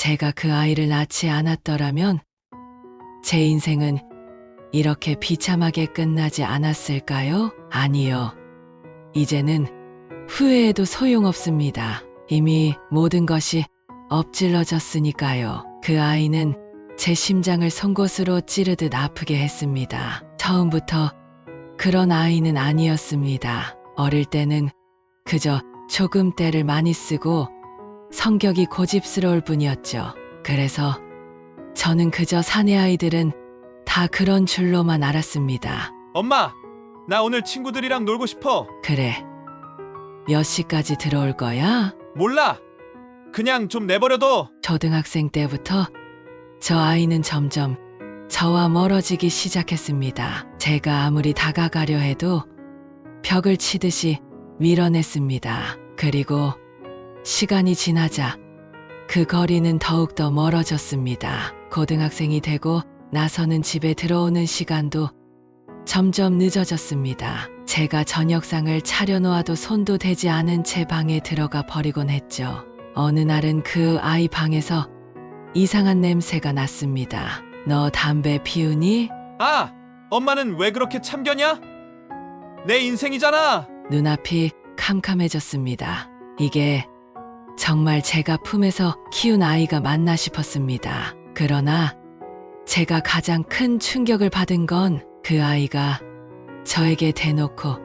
제가 그 아이를 낳지 않았더라면 제 인생은 이렇게 비참하게 끝나지 않았을까요? 아니요. 이제는 후회해도 소용없습니다. 이미 모든 것이 엎질러졌으니까요. 그 아이는 제 심장을 송곳으로 찌르듯 아프게 했습니다. 처음부터 그런 아이는 아니었습니다. 어릴 때는 그저 조금 떼를 많이 쓰고 성격이 고집스러울 뿐이었죠. 그래서 저는 그저 사내 아이들은 다 그런 줄로만 알았습니다. 엄마, 나 오늘 친구들이랑 놀고 싶어. 그래. 몇 시까지 들어올 거야? 몰라. 그냥 좀 내버려둬. 초등학생 때부터 저 아이는 점점 저와 멀어지기 시작했습니다. 제가 아무리 다가가려 해도 벽을 치듯이 밀어냈습니다. 그리고 시간이 지나자 그 거리는 더욱더 멀어졌습니다. 고등학생이 되고 나서는 집에 들어오는 시간도 점점 늦어졌습니다. 제가 저녁상을 차려놓아도 손도 대지 않은 채 방에 들어가 버리곤 했죠. 어느 날은 그 아이 방에서 이상한 냄새가 났습니다. 너 담배 피우니? 아, 엄마는 왜 그렇게 참견이야? 내 인생이잖아. 눈앞이 캄캄해졌습니다. 이게 정말 제가 품에서 키운 아이가 맞나 싶었습니다. 그러나 제가 가장 큰 충격을 받은 건 그 아이가 저에게 대놓고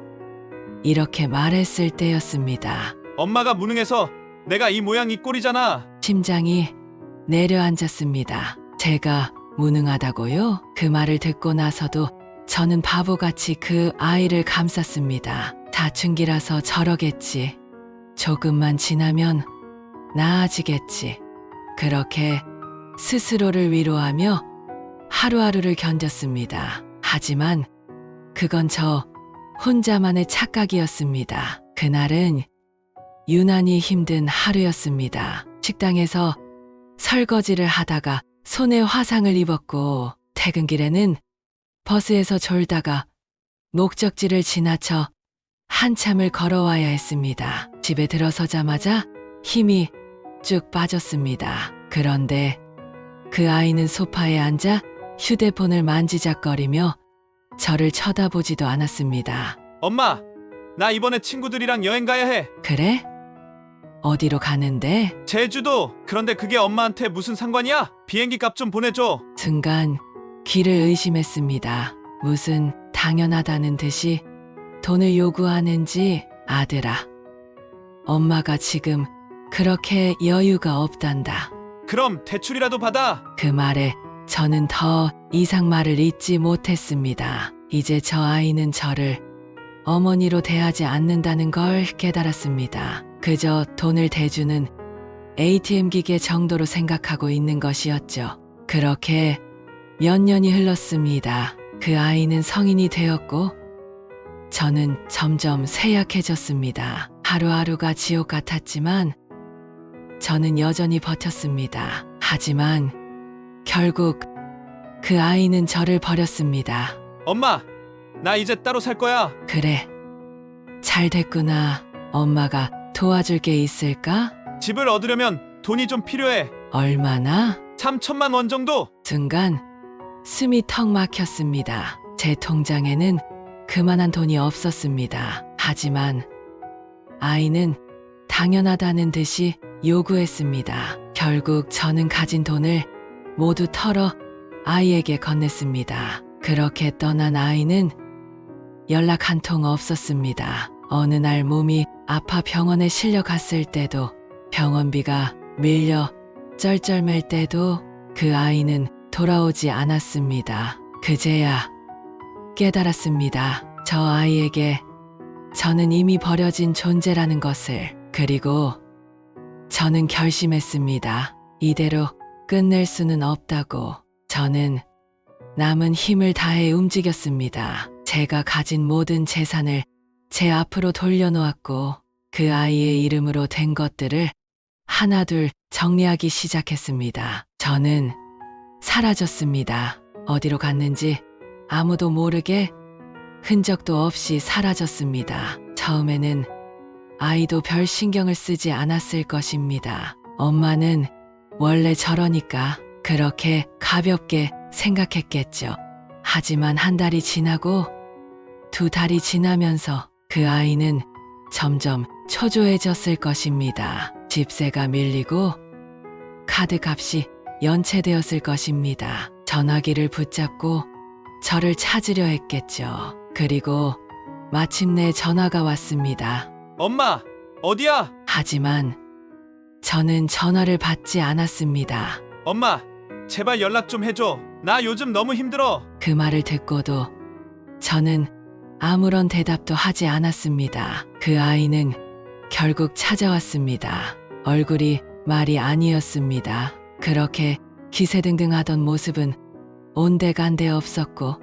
이렇게 말했을 때였습니다. 엄마가 무능해서 내가 이 모양 이 꼴이잖아. 심장이 내려앉았습니다. 제가 무능하다고요? 그 말을 듣고 나서도 저는 바보같이 그 아이를 감쌌습니다. 사춘기라서 저러겠지. 조금만 지나면 나아지겠지. 그렇게 스스로를 위로하며 하루하루를 견뎠습니다. 하지만 그건 저 혼자만의 착각이었습니다. 그날은 유난히 힘든 하루였습니다. 식당에서 설거지를 하다가 손에 화상을 입었고 퇴근길에는 버스에서 졸다가 목적지를 지나쳐 한참을 걸어와야 했습니다. 집에 들어서자마자 힘이 쭉 빠졌습니다. 그런데 그 아이는 소파에 앉아 휴대폰을 만지작거리며 저를 쳐다보지도 않았습니다. 엄마, 나 이번에 친구들이랑 여행 가야 해. 그래? 어디로 가는데? 제주도. 그런데 그게 엄마한테 무슨 상관이야? 비행기 값 좀 보내줘. 순간 귀를 의심했습니다. 무슨 당연하다는 듯이 돈을 요구하는지. 아들아, 엄마가 지금 그렇게 여유가 없단다. 그럼 대출이라도 받아. 그 말에 저는 더 이상 말을 잇지 못했습니다. 이제 저 아이는 저를 어머니로 대하지 않는다는 걸 깨달았습니다. 그저 돈을 대주는 ATM 기계 정도로 생각하고 있는 것이었죠. 그렇게 몇 년이 흘렀습니다. 그 아이는 성인이 되었고 저는 점점 쇠약해졌습니다. 하루하루가 지옥 같았지만 저는 여전히 버텼습니다. 하지만 결국 그 아이는 저를 버렸습니다. 엄마, 나 이제 따로 살 거야. 그래, 잘 됐구나. 엄마가 도와줄 게 있을까? 집을 얻으려면 돈이 좀 필요해. 얼마나? 3천만 원 정도. 순간 숨이 턱 막혔습니다. 제 통장에는 그만한 돈이 없었습니다. 하지만 아이는 당연하다는 듯이 요구했습니다. 결국 저는 가진 돈을 모두 털어 아이에게 건넸습니다. 그렇게 떠난 아이는 연락 한 통 없었습니다. 어느 날 몸이 아파 병원에 실려갔을 때도, 병원비가 밀려 쩔쩔맬 때도 그 아이는 돌아오지 않았습니다. 그제야 깨달았습니다. 저 아이에게 저는 이미 버려진 존재라는 것을. 그리고 저는 결심했습니다. 이대로 끝낼 수는 없다고. 저는 남은 힘을 다해 움직였습니다. 제가 가진 모든 재산을 제 앞으로 돌려놓았고 그 아이의 이름으로 된 것들을 하나둘 정리하기 시작했습니다. 저는 사라졌습니다. 어디로 갔는지 아무도 모르게 흔적도 없이 사라졌습니다. 처음에는 아이도 별 신경을 쓰지 않았을 것입니다. 엄마는 원래 저러니까 그렇게 가볍게 생각했겠죠. 하지만 한 달이 지나고 두 달이 지나면서 그 아이는 점점 초조해졌을 것입니다. 집세가 밀리고 카드값이 연체되었을 것입니다. 전화기를 붙잡고 저를 찾으려 했겠죠. 그리고 마침내 전화가 왔습니다. 엄마, 어디야? 하지만 저는 전화를 받지 않았습니다. 엄마, 제발 연락 좀 해줘. 나 요즘 너무 힘들어. 그 말을 듣고도 저는 아무런 대답도 하지 않았습니다. 그 아이는 결국 찾아왔습니다. 얼굴이 말이 아니었습니다. 그렇게 기세등등하던 모습은 온데간데 없었고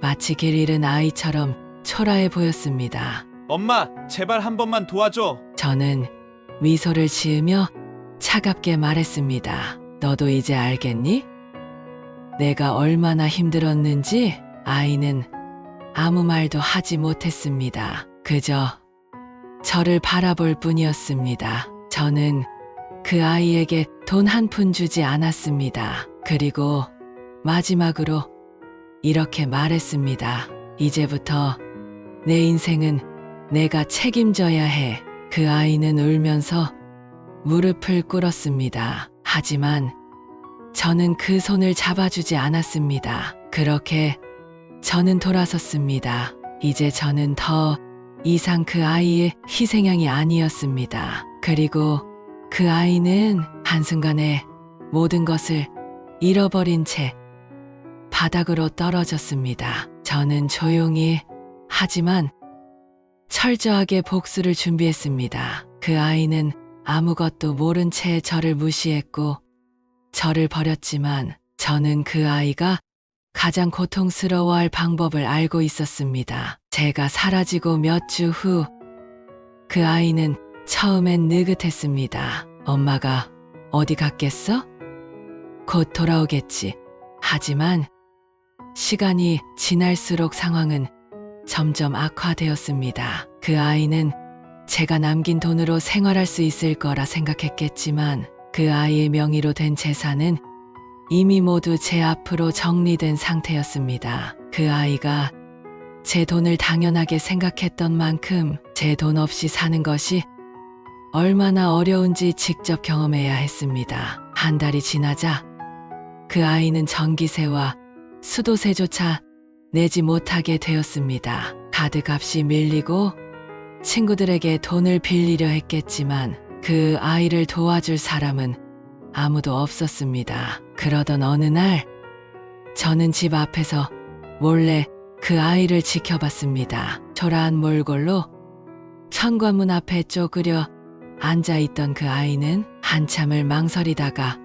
마치 길 잃은 아이처럼 초라해 보였습니다. 엄마, 제발 한 번만 도와줘. 저는 미소를 지으며 차갑게 말했습니다. 너도 이제 알겠니? 내가 얼마나 힘들었는지. 아이는 아무 말도 하지 못했습니다. 그저 저를 바라볼 뿐이었습니다. 저는 그 아이에게 돈 한 푼 주지 않았습니다. 그리고 마지막으로 이렇게 말했습니다. 이제부터 내 인생은 내가 책임져야 해. 그 아이는 울면서 무릎을 꿇었습니다. 하지만 저는 그 손을 잡아주지 않았습니다. 그렇게 저는 돌아섰습니다. 이제 저는 더 이상 그 아이의 희생양이 아니었습니다. 그리고 그 아이는 한순간에 모든 것을 잃어버린 채 바닥으로 떨어졌습니다. 저는 조용히 하지만 철저하게 복수를 준비했습니다. 그 아이는 아무것도 모른 채 저를 무시했고 저를 버렸지만 저는 그 아이가 가장 고통스러워할 방법을 알고 있었습니다. 제가 사라지고 몇 주 후 그 아이는 처음엔 느긋했습니다. 엄마가 어디 갔겠어? 곧 돌아오겠지. 하지만 시간이 지날수록 상황은 점점 악화되었습니다. 그 아이는 제가 남긴 돈으로 생활할 수 있을 거라 생각했겠지만 그 아이의 명의로 된 재산은 이미 모두 제 앞으로 정리된 상태였습니다. 그 아이가 제 돈을 당연하게 생각했던 만큼 제 돈 없이 사는 것이 얼마나 어려운지 직접 경험해야 했습니다. 한 달이 지나자 그 아이는 전기세와 수도세조차 내지 못하게 되었습니다. 카드값이 밀리고 친구들에게 돈을 빌리려 했겠지만 그 아이를 도와줄 사람은 아무도 없었습니다. 그러던 어느 날 저는 집 앞에서 몰래 그 아이를 지켜봤습니다. 초라한 몰골로 현관문 앞에 쪼그려 앉아있던 그 아이는 한참을 망설이다가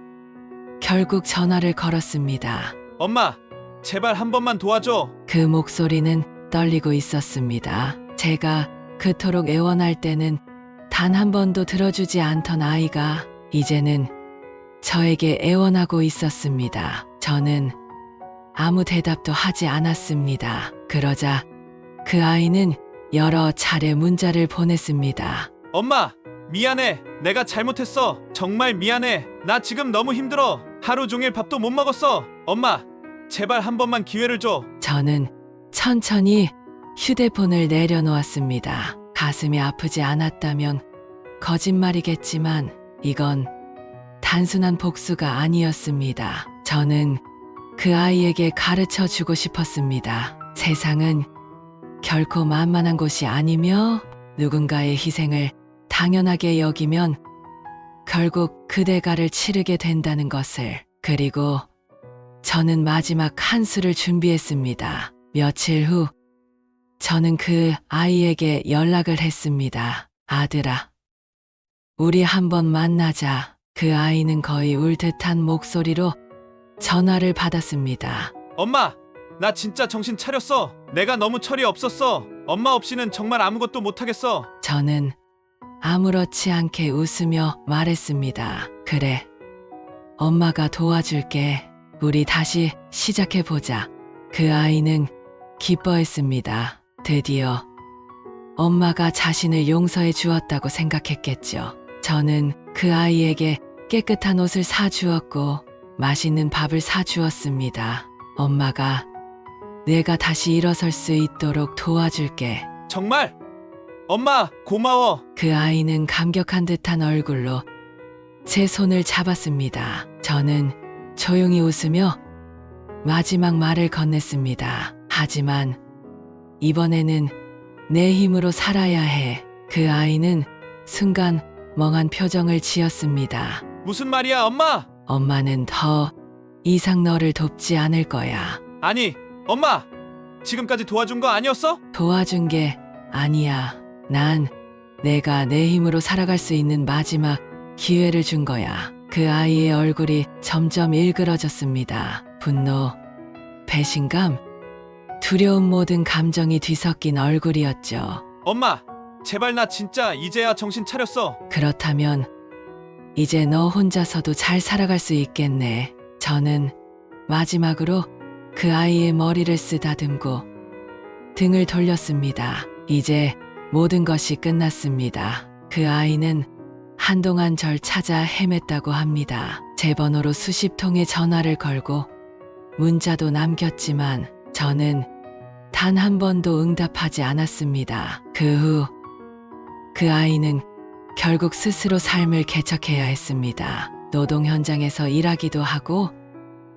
결국 전화를 걸었습니다. 엄마, 제발 한 번만 도와줘. 그 목소리는 떨리고 있었습니다. 제가 그토록 애원할 때는 단 한 번도 들어주지 않던 아이가 이제는 저에게 애원하고 있었습니다. 저는 아무 대답도 하지 않았습니다. 그러자 그 아이는 여러 차례 문자를 보냈습니다. 엄마, 미안해. 내가 잘못했어. 정말 미안해. 나 지금 너무 힘들어. 하루 종일 밥도 못 먹었어. 엄마, 제발 한 번만 기회를 줘. 저는 천천히 휴대폰을 내려놓았습니다. 가슴이 아프지 않았다면 거짓말이겠지만 이건 단순한 복수가 아니었습니다. 저는 그 아이에게 가르쳐 주고 싶었습니다. 세상은 결코 만만한 곳이 아니며 누군가의 희생을 당연하게 여기면 결국 그 대가를 치르게 된다는 것을. 그리고 저는 마지막 한 수를 준비했습니다. 며칠 후 저는 그 아이에게 연락을 했습니다. 아들아, 우리 한번 만나자. 그 아이는 거의 울 듯한 목소리로 전화를 받았습니다. 엄마, 나 진짜 정신 차렸어. 내가 너무 철이 없었어. 엄마 없이는 정말 아무것도 못하겠어. 저는 아무렇지 않게 웃으며 말했습니다. 그래, 엄마가 도와줄게. 우리 다시 시작해보자. 그 아이는 기뻐했습니다. 드디어 엄마가 자신을 용서해 주었다고 생각했겠죠. 저는 그 아이에게 깨끗한 옷을 사주었고 맛있는 밥을 사주었습니다. 엄마가 내가 다시 일어설 수 있도록 도와줄게. 정말? 엄마, 고마워. 그 아이는 감격한 듯한 얼굴로 제 손을 잡았습니다. 저는 조용히 웃으며 마지막 말을 건넸습니다. 하지만 이번에는 내 힘으로 살아야 해. 그 아이는 순간 멍한 표정을 지었습니다. 무슨 말이야, 엄마? 엄마는 더 이상 너를 돕지 않을 거야. 아니, 엄마! 지금까지 도와준 거 아니었어? 도와준 게 아니야. 난 내가 내 힘으로 살아갈 수 있는 마지막 기회를 준 거야. 그 아이의 얼굴이 점점 일그러졌습니다. 분노, 배신감, 두려움 모든 감정이 뒤섞인 얼굴이었죠. 엄마, 제발 나 진짜 이제야 정신 차렸어. 그렇다면 이제 너 혼자서도 잘 살아갈 수 있겠네. 저는 마지막으로 그 아이의 머리를 쓰다듬고 등을 돌렸습니다. 이제 모든 것이 끝났습니다. 그 아이는 한동안 절 찾아 헤맸다고 합니다. 제 번호로 수십 통의 전화를 걸고 문자도 남겼지만 저는 단 한 번도 응답하지 않았습니다. 그 후 그 아이는 결국 스스로 삶을 개척해야 했습니다. 노동 현장에서 일하기도 하고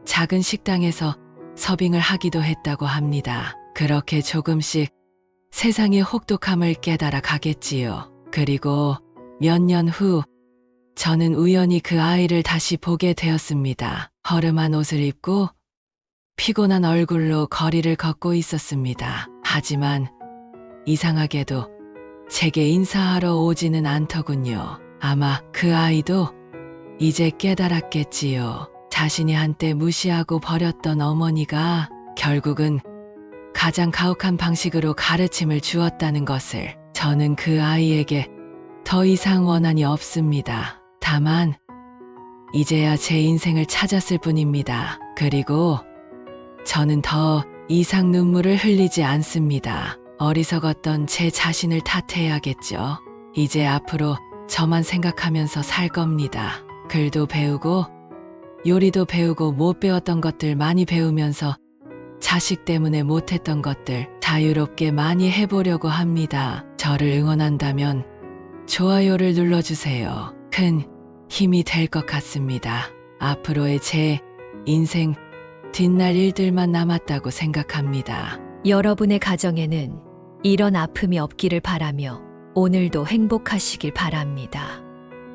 작은 식당에서 서빙을 하기도 했다고 합니다. 그렇게 조금씩 세상의 혹독함을 깨달아 가겠지요. 그리고 몇 년 후 저는 우연히 그 아이를 다시 보게 되었습니다. 허름한 옷을 입고 피곤한 얼굴로 거리를 걷고 있었습니다. 하지만 이상하게도 제게 인사하러 오지는 않더군요. 아마 그 아이도 이제 깨달았겠지요. 자신이 한때 무시하고 버렸던 어머니가 결국은 가장 가혹한 방식으로 가르침을 주었다는 것을. 저는 그 아이에게 더 이상 원한이 없습니다. 다만 이제야 제 인생을 찾았을 뿐입니다. 그리고 저는 더 이상 눈물을 흘리지 않습니다. 어리석었던 제 자신을 탓해야겠죠. 이제 앞으로 저만 생각하면서 살 겁니다. 글도 배우고 요리도 배우고 못 배웠던 것들 많이 배우면서 자식 때문에 못했던 것들 자유롭게 많이 해보려고 합니다. 저를 응원한다면 좋아요를 눌러주세요. 큰 힘이 될 것 같습니다. 앞으로의 제 인생 뒷날 일들만 남았다고 생각합니다. 여러분의 가정에는 이런 아픔이 없기를 바라며 오늘도 행복하시길 바랍니다.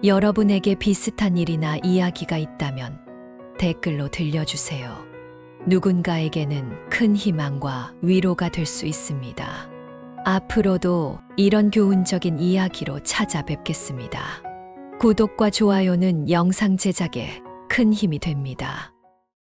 여러분에게 비슷한 일이나 이야기가 있다면 댓글로 들려주세요. 누군가에게는 큰 희망과 위로가 될 수 있습니다. 앞으로도 이런 교훈적인 이야기로 찾아뵙겠습니다. 구독과 좋아요는 영상 제작에 큰 힘이 됩니다.